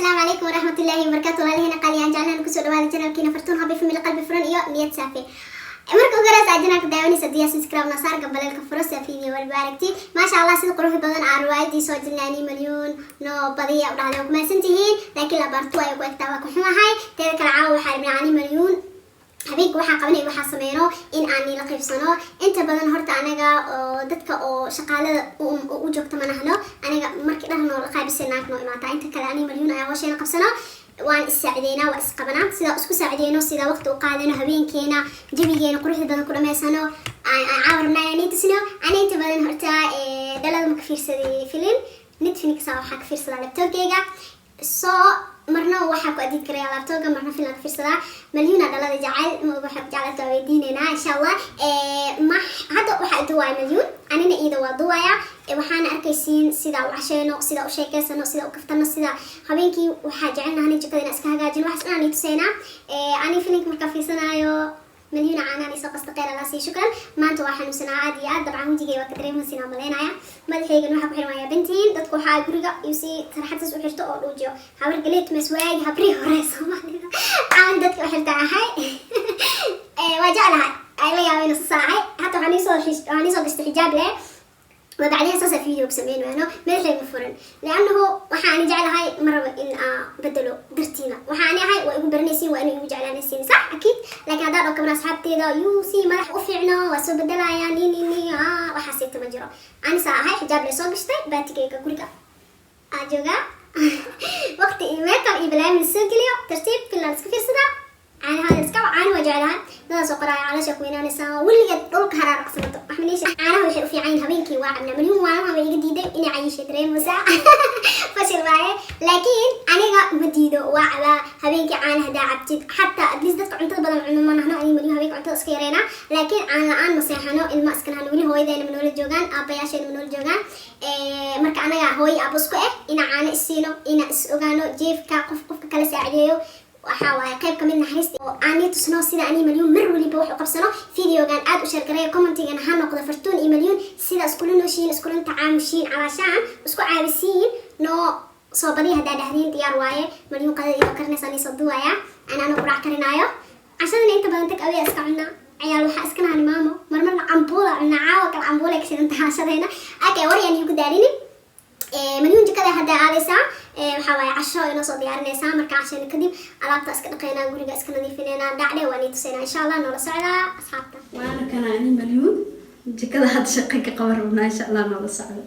السلام عليكم ورحمة الله وبركاته. هنا قاليان جعلنا نكسر دوال جنال كينا فرتون هبي في ملقب بفرن إيو نية سافي مركو غراس عجنا كداوني سديا سبسكرايب نصار قبل الكفروس فيني والباركتي ما شاء الله سيد قروح بدن عرواي دي سوجلناني مليون نو بديع ورانا وما سنتين لكن لا برتوا يبغى يكتبوا كحنا هاي تلك العاو حرمي مليون habeenka waxaa qabanay waxaa sameeyno in aan la qaybsano inta badan horta anaga dadka oo shaqaalada u joogta manahno aniga markii dhahno la qaybsanaag noo imaata inta kale ani milyan ayaa washayna qabsano waan isaacideynaa waa isqabanaa sida isku saacideyno sida waqti u qaadano habeenkeena jawigeena quruxda badan ku dhameysano caawirnaa inay tusino ani inta badan horta dalada ma ka fiirsaday film Netflix waxaa ka fiirsadaa laptopkayga marna waxaa ku adid karaa laptopka marna film ka fiirsadaa milyan dalada jacayl ma waxa jacayl tawadiinayna insha Allah ma hada waxa duwaa milyan anina ida waa duwaya waxaan arkaysiin sida u cashayno sida u sheekeysano sida u kaftano sida habeenkii waxa jecelnahay jikada iska hagaajin wax aan tusayna ani film marka fiirsanayo مليون عاناني سوق استقيل الله سي شكرا ما انتوا واحد مسنا عادي طبعا وجهي وكدريم سينا ملينايا مدحيga waxa ku xirmaya bintiin dadku waxa guriga yusi tarxadis u xirto oo dhuujiyo habar galeed maswaag habri hore Soomaalida aan dadku xirta ahay wajalaha ay la yaabeen saahay hatta waxaan soo bistay xijaab leh وبعدين صار فيديو بسمينه أنا ملحق مفرن لأنه وحاني جعل هاي مرة إن بدلوا درتينا وحاني هاي وأقول برنسي وأنا يوجع على نسين صح أكيد لكن هذا لو كمان أصحابتي ذا يوسي ما راح أفعنا وسوي بدلا يعني ني وحسيت مجرى أنا ساعة هاي حجاب لي صوب اشتري باتكيك أقول لك أجوجا وقت إيميل كان إبلاي من السجليو ترتيب في السكفير صدا أنا هذا السكوا أنا وجعلها ذا سقراء على شكوينا نسا واللي يطلق هرا رقصته أحمنيش أنا وحر في عين هبينكي واعبنا مليون وانا ما يجديده إني عايشة درين مساء فشل معي لكن أنا بديده واعبا هبينكي عانها دا عبتد حتى أدليس دتك عنتظ بدل عنو ما نحن أني مليون هبينك عنتظ سكيرينا لكن أنا الآن نصيحانو إن ما أسكنها نولي هوي ذين منول الجوغان أباياشين منول الجوغان مرك أنا هوي أبوسكو إنا عانا السينو إنا إسوغانو جيف قف كلا ساعديو waxaa qayb kamid naxariista oo aan tusno sida ani milyan mar waliba wax u qabsano fiidiyogan aad u share gareeyo commentigan ha noqdo fartuun iyo milyan sida isku nooshiin isku tacaamushiin calashaan isku caabisiin no soo badiya hada dhahdeen diyaar waaye milyan qadada iyo karnaysan soo duwaya ana qurac karinayo cashadana inta badan tag awiya iska cunna ciyaal waxa iska naani maamo marmarna cambuula cunna caawa kala cambuula ka sidanta hashadayna akay wariyaan igu daarini مليون جكده هدا عالسا وحواي عشاء ينص ديارنا مركا عشان كديب alaabta iska dhaqayna guriga iska nadiifinayna dhacday waan tusayna insha Allah noola socda asxaabta waana kana ani milyan jikada had shaqo ka qabarna insha Allah noola socda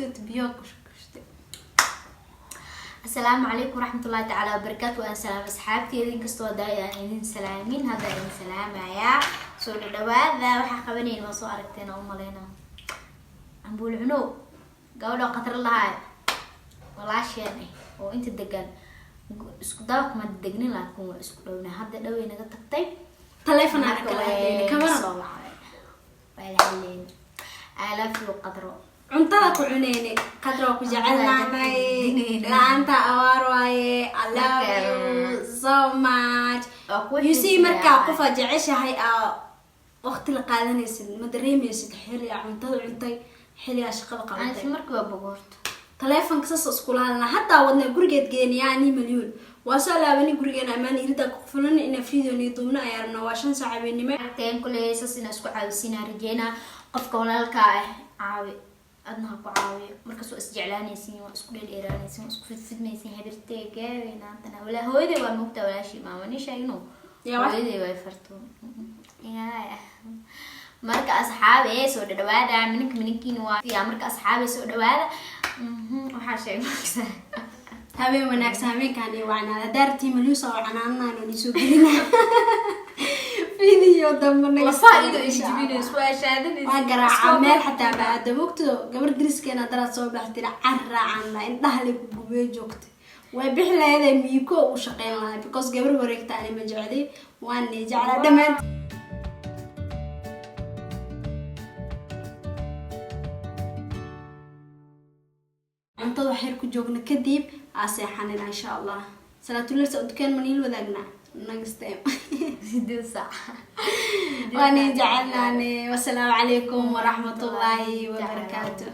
inta biyo kushkushte. السلام عليكم ورحمة الله تعالى وبركاته. وأنا سلام أصحابتي إذن كستوا دايا إذن سلامين هذا إذن سلام يا سؤال الدواء ذا وحقبني الموضوع أركتنا أم لنا عم بقول عنو قولوا قطر الله هاي والله شيء وأنت الدجال اسكو داك ما تدقني لكم اسكو لو هذا دوي نقطة طيب تليفون على كاميرا ويلعلين آلاف وقدره cuntada ku cuneyne qadro ku jecelnahay laanta awaar waaye I love you so much you see marka qof jeceshahay waqti la qaadanaysid ma dareemaysid xilliga cuntada cuntay xilliga shaqada qabatay أنا مركبة بقولت taleefanka saas isku lahayn hatta wadna gurigeed geeniyaan milyan waa soo laabani gurigeena amaan irida ku fulan in video ni duubna ayarna waa 5 saac habeenimo teen kulay sasina isku caawisiina rajeyna qofka walaalka ah caawi adna ku caawiyo markaas oo isjeclaanaysiin waa isku dheeraanaysiin isku fidfidmaysiin habirtee gaawina antana wala hooyada waa mugta walaashi maama ni sheegno hooyada way farto yaa marka asxaabe soo dhawaada minkiin waa yaa marka asxaabe soo dhawaada waxa sheegaysa habeen wanaagsan habeenkan iyo wacnaada daartii maluusa oo canaanana ni soo gelina video dambe la faa'iido isjibinayso waa shaadinayso waa garaaca meel xataa baada waqti gabar driskeena daraad soo baxtay carraacan la indhaha la gubay joogtay way bixleeday miiko u shaqeyn lahayd because gabar wareegta ani ma jeclay waan jeclaa dhamaan cuntada waxay ku joogna kadib aseexanina insha Allah salaatul leys dukaan maniil wadaagna next time sidoo sax وانا جعلنا والسلام عليكم ورحمة الله وبركاته.